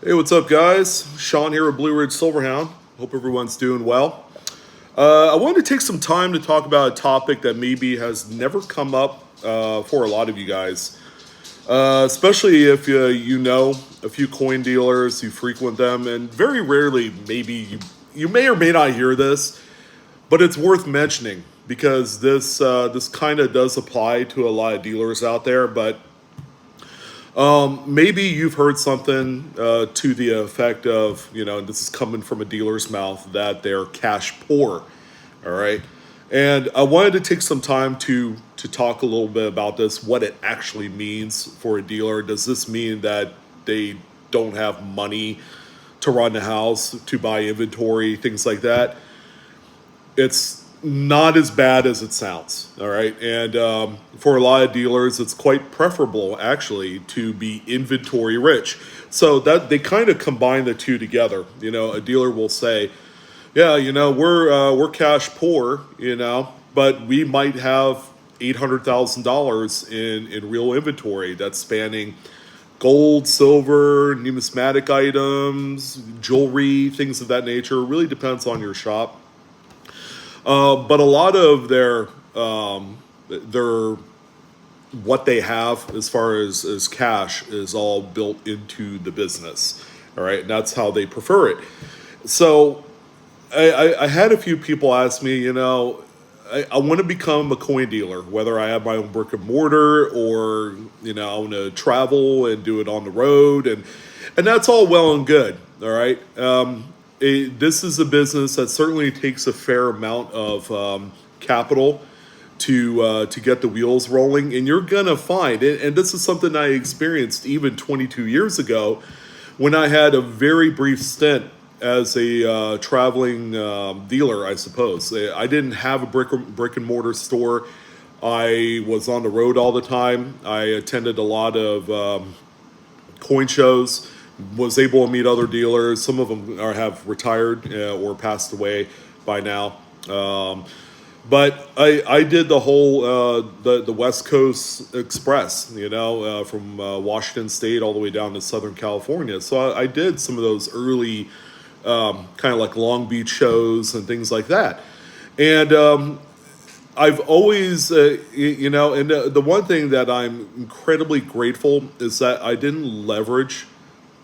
Hey, what's up, guys? Sean here with BlueRidgeSilverhound. Hope everyone's doing well. I wanted to take some time to talk about a topic that maybe has never come up for a lot of you guys, especially if you know a few coin dealers, you frequent them, and very rarely, maybe you may or may not hear this, but it's worth mentioning because this kind of does apply to a lot of dealers out there, but maybe you've heard something to the effect of, this is coming from a dealer's mouth, that they're cash poor. All right. And I wanted to take some time to talk a little bit about this, what it actually means for a dealer. Does this mean that they don't have money to run the house, to buy inventory, things like that? It's not as bad as it sounds. All right. And for a lot of dealers, it's quite preferable actually to be inventory rich. So that they kind of combine the two together. A dealer will say, yeah, we're cash poor, but we might have $800,000 in real inventory that's spanning gold, silver, numismatic items, jewelry, things of that nature. It really depends on your shop. But a lot of their what they have as far as cash is all built into the business. All right, and that's how they prefer it. So I had a few people ask me, I want to become a coin dealer, whether I have my own brick and mortar or I want to travel and do it on the road, and that's all well and good. All right. This is a business that certainly takes a fair amount of capital to get the wheels rolling, and you're gonna find it. And this is something I experienced even 22 years ago, when I had a very brief stint as a traveling dealer, I suppose. I didn't have a brick and mortar store. I was on the road all the time. I attended a lot of coin shows, was able to meet other dealers. Some of them have retired or passed away by now. But I did the whole the West Coast Express, from Washington State all the way down to Southern California. So I did some of those early kind of like Long Beach shows and things like that. And I've always, and the one thing that I'm incredibly grateful is that I didn't leverage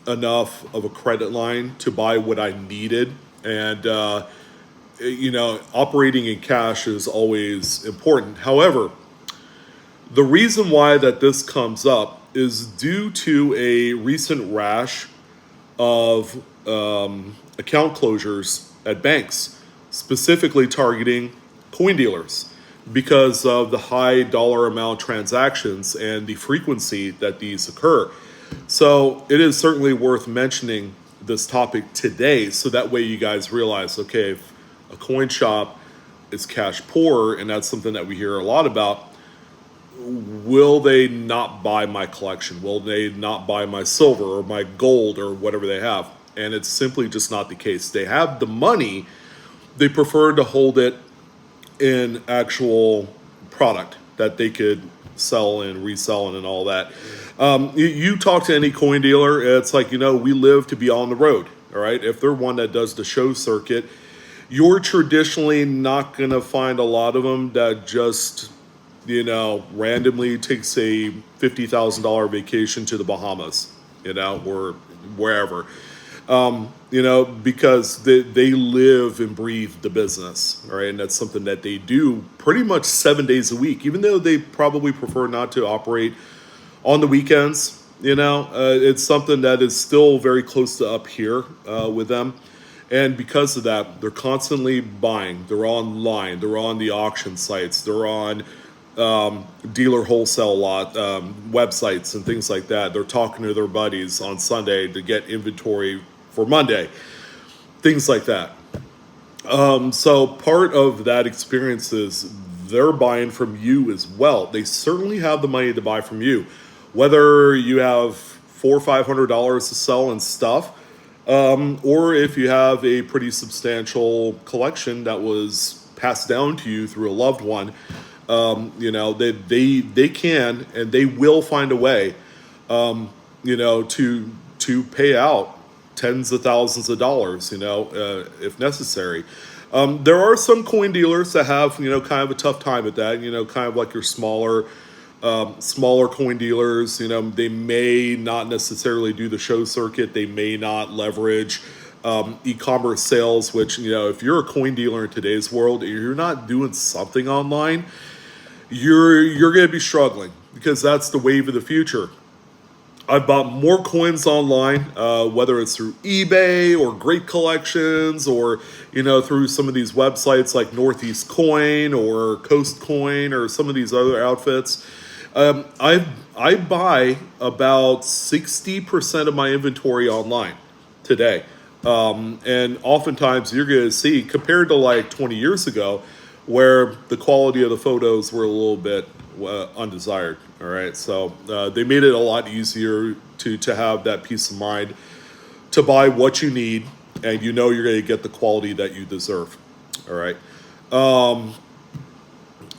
enough of a credit line to buy what I needed. And, operating in cash is always important. However, the reason why that this comes up is due to a recent rash of account closures at banks, specifically targeting coin dealers because of the high dollar amount transactions and the frequency that these occur. So it is certainly worth mentioning this topic today, so that way you guys realize, okay, if a coin shop is cash poor, and that's something that we hear a lot about, will they not buy my collection? Will they not buy my silver or my gold or whatever they have? And it's simply just not the case. They have the money, they prefer to hold it in actual product that they could sell and resell and all that. You talk to any coin dealer, it's like, we live to be on the road. All right. If they're one that does the show circuit, you're traditionally not going to find a lot of them that just, randomly takes a $50,000 vacation to the Bahamas, or wherever. Because they live and breathe the business, all right? And that's something that they do pretty much 7 days a week, even though they probably prefer not to operate on the weekends. It's something that is still very close to up here with them. And because of that, they're constantly buying. They're online. They're on the auction sites. They're on dealer wholesale lot websites and things like that. They're talking to their buddies on Sunday to get inventory for Monday, things like that. So part of that experience is they're buying from you as well. They certainly have the money to buy from you, whether you have $400 or $500 to sell in stuff, or if you have a pretty substantial collection that was passed down to you through a loved one. They can and they will find a way, to pay out tens of thousands of dollars, if necessary. There are some coin dealers that have, kind of a tough time at that, kind of like your smaller coin dealers. They may not necessarily do the show circuit. They may not leverage e-commerce sales, which, if you're a coin dealer in today's world, if you're not doing something online, you're going to be struggling, because that's the wave of the future. I've bought more coins online, whether it's through eBay or Great Collections, or through some of these websites like Northeast Coin or Coast Coin or some of these other outfits. I buy about 60% of my inventory online today, and oftentimes you're going to see, compared to like 20 years ago, where the quality of the photos were a little bit undesired. All right, so they made it a lot easier to have that peace of mind to buy what you need, and you're going to get the quality that you deserve. All right.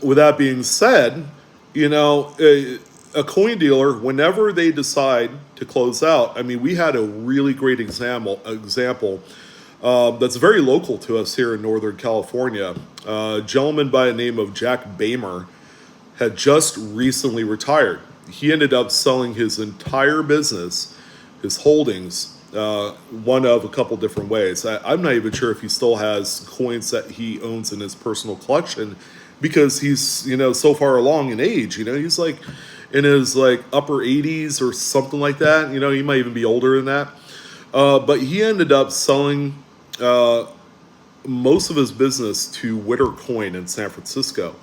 With that being said, a coin dealer, whenever they decide to close out, I mean, we had a really great example that's very local to us here in Northern California. A gentleman by the name of Jack Boehmer had just recently retired. He ended up selling his entire business, his holdings, one of a couple different ways. I'm not even sure if he still has coins that he owns in his personal collection, because he's, so far along in age. He's like in his like upper 80s or something like that. He might even be older than that. But he ended up selling most of his business to Witter Coin in San Francisco.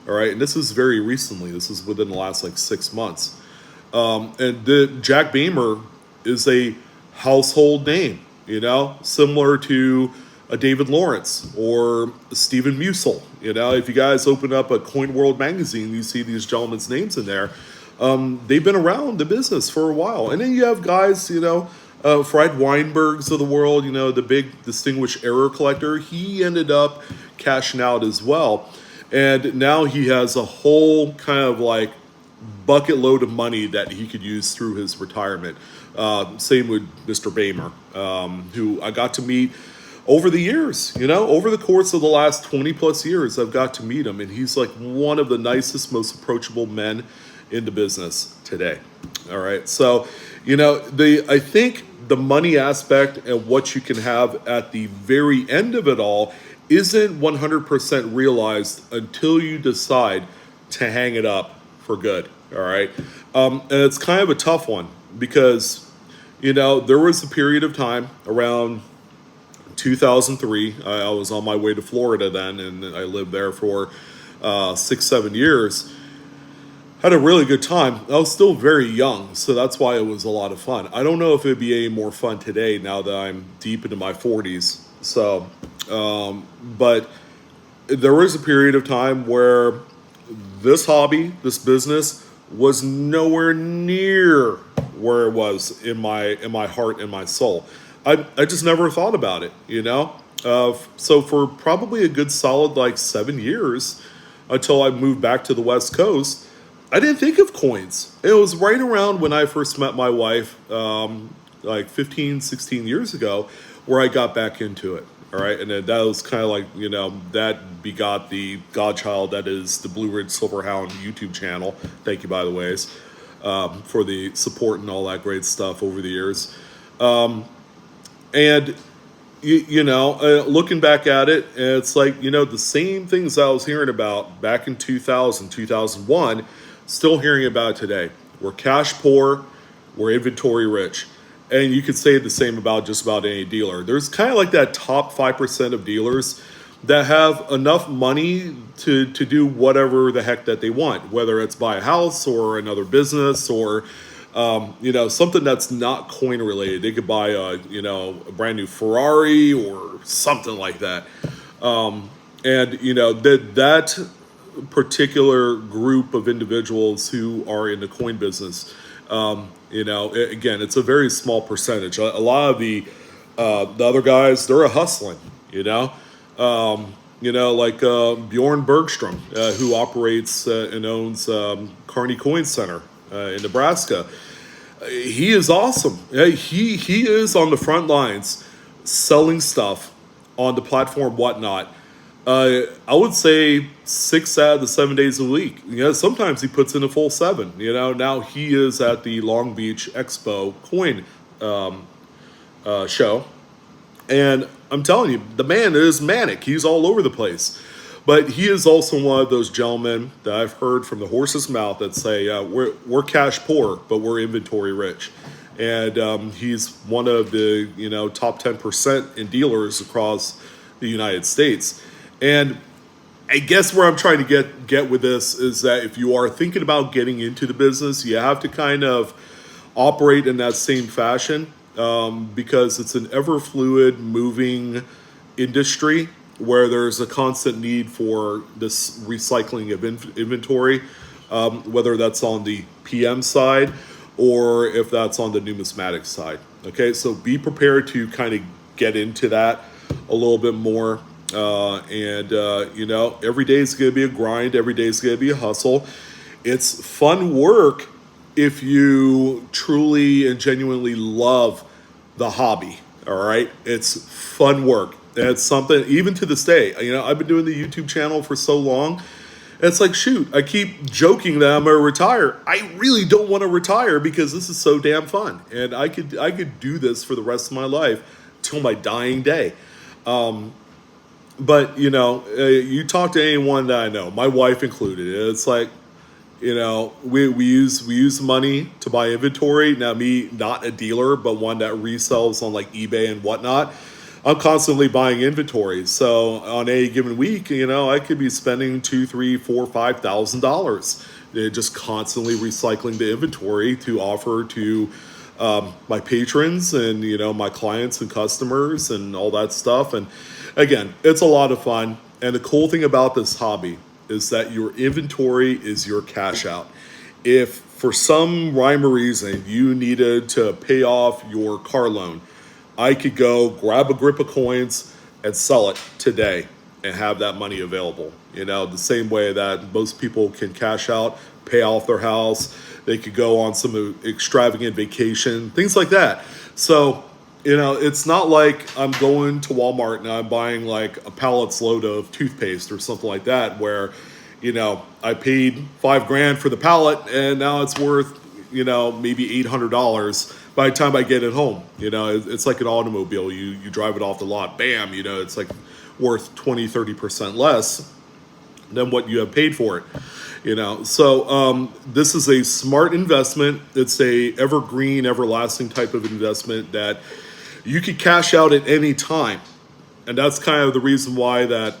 All right, and this is very recently. This is within the last like 6 months. And Jack Boehmer is a household name, similar to a David Lawrence or Stephen Musil. If you guys open up a Coin World magazine, you see these gentlemen's names in there. They've been around the business for a while. And then you have guys, Fred Weinbergs of the world, the big distinguished error collector. He ended up cashing out as well. And now he has a whole kind of like bucket load of money that he could use through his retirement. Same with Mr. Boehmer, who I got to meet over the years, over the course of the last 20 plus years. I've got to meet him, and he's like one of the nicest, most approachable men in the business today. All right. So, I think the money aspect and what you can have at the very end of it all isn't 100% realized until you decide to hang it up for good. All right. And it's kind of a tough one, because, there was a period of time around 2003. I was on my way to Florida then, and I lived there for 6-7 years. Had a really good time. I was still very young, so that's why it was a lot of fun. I don't know if it'd be any more fun today now that I'm deep into my 40s. So, but there was a period of time where this hobby, this business, was nowhere near where it was in my heart and my soul. I just never thought about it, So for probably a good solid like 7 years, until I moved back to the West Coast, I didn't think of coins. It was right around when I first met my wife, like 15, 16 years ago, where I got back into it. All right. And then that was kind of like, that begot the godchild that is the Blue Ridge Silverhound YouTube channel. Thank you, by the ways, for the support and all that great stuff over the years. And, looking back at it, it's like, the same things I was hearing about back in 2000, 2001, still hearing about it today. We're cash poor, we're inventory rich. And you could say the same about just about any dealer. There's kind of like that top 5% of dealers that have enough money to do whatever the heck that they want, whether it's buy a house or another business or, something that's not coin related. They could buy a brand new Ferrari or something like that. That particular group of individuals who are in the coin business, again, it's a very small percentage. A lot of the other guys, they're hustling, like Bjorn Bergstrom, who operates and owns Kearney Coin Center in Nebraska. He is awesome. Yeah, he is on the front lines selling stuff on the platform whatnot. I would say 6 out of the 7 days a week. Sometimes he puts in a full seven. Now he is at the Long Beach Expo coin show, and I'm telling you, the man is manic. He's all over the place. But he is also one of those gentlemen that I've heard from the horse's mouth that say, we're cash poor, but we're inventory rich. And he's one of the top 10% in dealers across the United States. And I guess where I'm trying to get with this is that if you are thinking about getting into the business, you have to kind of operate in that same fashion, because it's an ever fluid, moving industry where there's a constant need for this recycling of inventory, whether that's on the PM side or if that's on the numismatic side. Okay, so be prepared to kind of get into that a little bit more. Every day is going to be a grind. Every day is going to be a hustle. It's fun work if you truly and genuinely love the hobby. All right, it's fun work. It's something, even to this day, I've been doing the YouTube channel for so long. It's like, shoot, I keep joking that I'm going to retire. I really don't want to retire because this is so damn fun. And I could do this for the rest of my life till my dying day. But you talk to anyone that I know, my wife included, it's like, we use money to buy inventory. Now, me, not a dealer, but one that resells on like eBay and whatnot, I'm constantly buying inventory. So on a given week, I could be spending $2,000, $3,000, $4,000, $5,000, just constantly recycling the inventory to offer to my patrons and my clients and customers and all that stuff. And again, it's a lot of fun. And the cool thing about this hobby is that your inventory is your cash out. If for some rhyme or reason you needed to pay off your car loan, I could go grab a grip of coins and sell it today and have that money available. The same way that most people can cash out, pay off their house, they could go on some extravagant vacation, things like that. So, it's not like I'm going to Walmart and I'm buying like a pallet's load of toothpaste or something like that where, I paid $5,000 for the pallet and now it's worth, maybe $800 by the time I get it home. It's like an automobile. You drive it off the lot, bam, it's like worth 20-30% less than what you have paid for it. So this is a smart investment. It's a evergreen, everlasting type of investment that you could cash out at any time. And that's kind of the reason why that,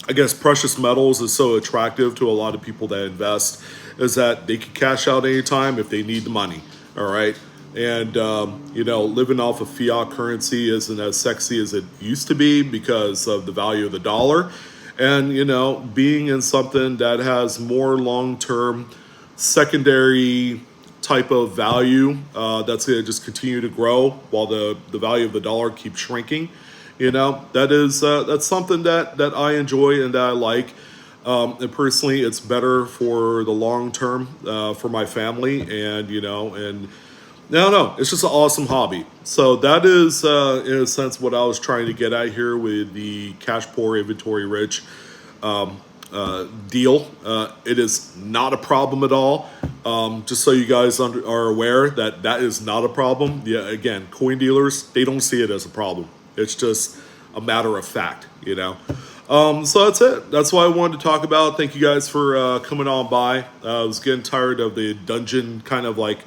I guess, precious metals is so attractive to a lot of people that invest, is that they can cash out anytime if they need the money. All right. And, living off of fiat currency isn't as sexy as it used to be because of the value of the dollar. And, being in something that has more long-term secondary type of value that's going to just continue to grow while the value of the dollar keeps shrinking, that's something that I enjoy and that I like. And personally, it's better for the long term for my family, and no, it's just an awesome hobby. So that is, in a sense, what I was trying to get at here with the cash poor, inventory rich deal. It is not a problem at all. Just so you guys are aware that is not a problem. Yeah, again, coin dealers, they don't see it as a problem. It's just a matter of fact, So that's it. That's what I wanted to talk about. Thank you guys for coming on by. I was getting tired of the dungeon kind of like,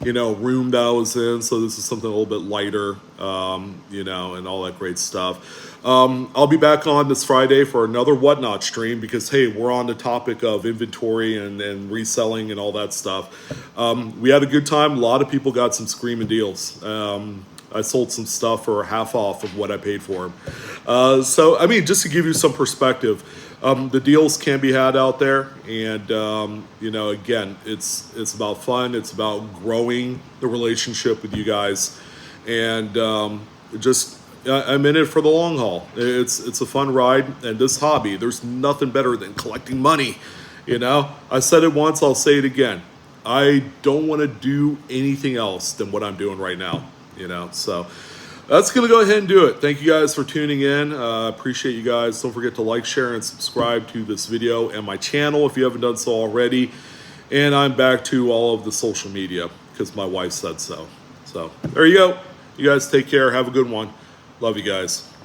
room that I was in. So this is something a little bit lighter, and all that great stuff. I'll be back on this Friday for another Whatnot stream because, hey, we're on the topic of inventory and reselling and all that stuff. We had a good time. A lot of people got some screaming deals. I sold some stuff for half off of what I paid for them. So, just to give you some perspective, the deals can be had out there. And, again, it's about fun. It's about growing the relationship with you guys. And I'm in it for the long haul. It's a fun ride. And this hobby, there's nothing better than collecting money. I said it once, I'll say it again. I don't want to do anything else than what I'm doing right now, you know. So that's going to go ahead and do it. Thank you guys for tuning in. Appreciate you guys. Don't forget to like, share, and subscribe to this video and my channel if you haven't done so already. And I'm back to all of the social media because my wife said so. So there you go. You guys take care. Have a good one. Love you guys.